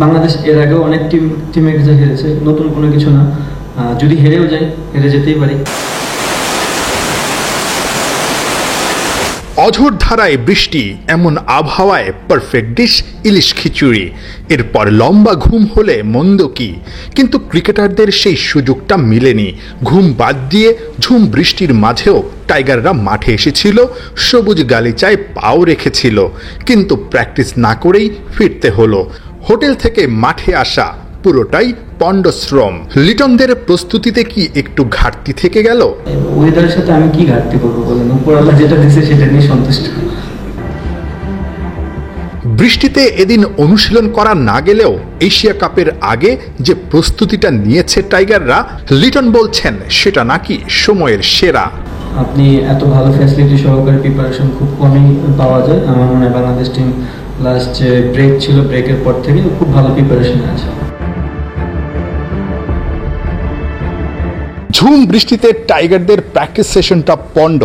বাংলাদেশ এর আগেও অনেক টিমের কাছে হেরেছে, নতুন কোনো কিছু না। যদি হেরেও যাই, হেরে যেতেই পারি। অঝোর ধারায় বৃষ্টি, এমন আবহাওয়ায় পারফেক্ট ডিশ ইলিশ খিচুড়ি। এরপর লম্বা ঘুম হলে মন্দ কি, কিন্তু ক্রিকেটারদের সেই সুযোগটা মিলেনি। ঘুম বাদ দিয়ে ঝুম বৃষ্টির মাঝেও টাইগাররা মাঠে এসেছিল, সবুজ গালিচায় পাও রেখেছিল, কিন্তু প্র্যাকটিস না করেই ফিরতে হলো। হোটেল থেকে মাঠে আসা পুরোটাই পণ্ডশ্রম। লিটনদের প্রস্তুতিতে কি একটু ঘাটতি থেকে গেল? ওয়েদারের সাথে আমি কি ঘাটতি করবো বলেন, উপরওয়ালা যেটা দিচ্ছে সেটা নিয়ে সন্তুষ্ট। বৃষ্টিতে এদিন অনুশীলন করা না গেলেও এশিয়া কাপের আগে যে প্রস্তুতিটা নিয়েছে টাইগাররা, লিটন বলছেন সেটা নাকি সময়ের সেরা। আপনি এত ভালো ফ্যাসিলিটি সহকারে প্রিপারেশন খুব কমই পাওয়া যায়। আমার মনে হয় বাংলাদেশ টিম লাস্ট যে ব্রেক ছিল, ব্রেকের পর থেকে খুব ভালো প্রিপারেশন আছে। ঝুম বৃষ্টিতে টাইগারদের প্র্যাকটিস সেশনটা পণ্ড।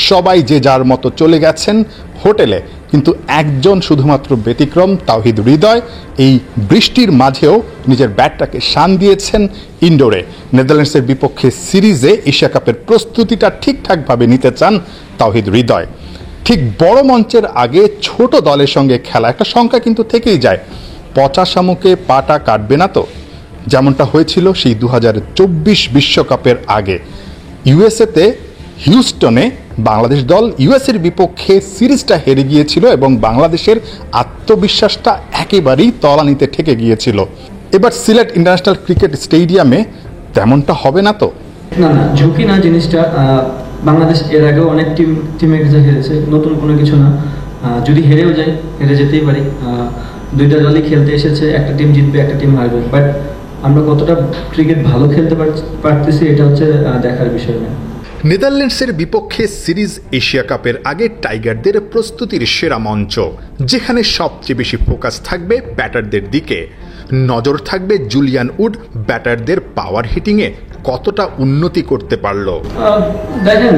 সবাই যে যার মতো চলে গেছেন হোটেলে, কিন্তু একজন শুধুমাত্র ব্যতিক্রম, তাওহিদ হৃদয়। এই বৃষ্টির মাঝেও নিজের ব্যাটটাকে শান দিয়েছেন ইনডোরে। নেদারল্যান্ডসের বিপক্ষে সিরিজে এশিয়া কাপের প্রস্তুতিটা ঠিকঠাকভাবে নিতে চান তাওহিদ হৃদয়। ঠিক বড় মঞ্চের আগে ছোট দলের সঙ্গে খেলা, একটা সংখ্যা কিন্তু থেকেই যায়। পচা শামুকে পাটা কাটবে না তো, যেমনটা হয়েছিল সেই 2024 বিশ্বকাপের আগে। ইউএসএতে হিউস্টনে বাংলাদেশ দল ইউএসের বিপক্ষে সিরিজটা হেরে গিয়েছিল এবং বাংলাদেশের আত্মবিশ্বাসটা একেবারেই তলানিতে ঠেকে গিয়েছিল। এবার সিলেট ইন্টারন্যাশনাল ক্রিকেট স্টেডিয়ামে তেমনটা হবে না তো? না, ঝুঁকি না জিনিসটা। বাংলাদেশ এর আগেও অনেক টিমের কাছে হেরেছে, নতুন কোনো কিছু না। যদি হেরেও যাই, হেরে যেতেই পারি। দুইটা দলই খেলতে এসেছে, একটা টিম জিতবে, একটা টিম হারবে। বাট আমরা কতটা ক্রিকেট ভালো খেলতে পারতেছি এটা হচ্ছে দেখার বিষয় না। নেদারল্যান্ডসের বিপক্ষে সিরিজ এশিয়া কাপের আগে টাইগারদের প্রস্তুতির সেরা মঞ্চ, যেখানে সবচেয়ে বেশি ফোকাস থাকবে ব্যাটারদের দিকে। নজর থাকবে জুলিয়ান উড ব্যাটারদের পাওয়ার হিটিংয়ে কতটা উন্নতি করতে পারলো। দেখেন,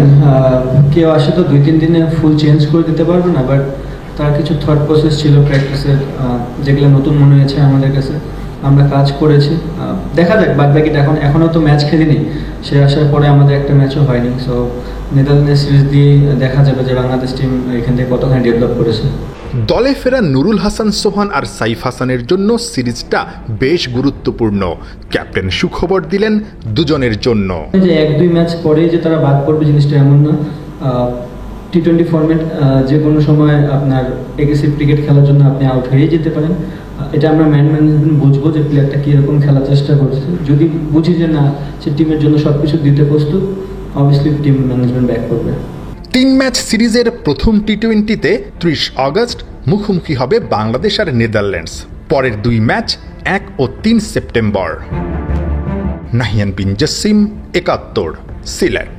কেউ আসে তো 2-3 দিনে ফুল চেঞ্জ করে দিতে পারবে না, বাট তার কিছু থট প্রসেস ছিল প্র্যাকটিসের, যেগুলো নতুন মনে হয়েছে আমাদের কাছে। আমরা কাজ করেছি, দেখা যাক বাদ বাকিটা। এখনও তো ম্যাচ খেলিনি, সে আসার পরে আমাদের একটা ম্যাচও হয়নি। সো নেদারল্যান্ডস সিরিজ দিয়ে দেখা যাবে যে বাংলাদেশ টিম এখান থেকে কতখানি ডেভেলপ করেছে। দলে ফেরা নুরুল হাসান সোহান আর সাইফ হাসানের জন্য সিরিজটা বেশ গুরুত্বপূর্ণ। ক্যাপ্টেন সুখবর দিলেন দুজনের জন্য যে 1-2 ম্যাচ পরেই যে তারা বাদ পড়বে জিনিসটা এমন না। টি-20 ফরম্যাট যে কোনো সময় আপনার এগ্রেসিভ ক্রিকেট খেলার জন্য আপনি আউট হয়ে যেতে পারেন। এটা আমরা ম্যানেজমেন্ট বুঝবো যে প্লেয়ারটা কীরকম খেলার চেষ্টা করছে। যদি বুঝি যে না, সে টিমের জন্য সব কিছু দিতে প্রস্তুত, অবভিয়াসলি টিম ম্যানেজমেন্ট ব্যাক করবে। 3 ম্যাচ সিরিজের প্রথম টি-20তে 30 আগস্ট মুখোমুখি হবে বাংলাদেশ আর নেদারল্যান্ডস। পরের 2 ম্যাচ 1 ও 3 সেপ্টেম্বর। নাহিয়ান বিন জসিম, 71, সিলেট।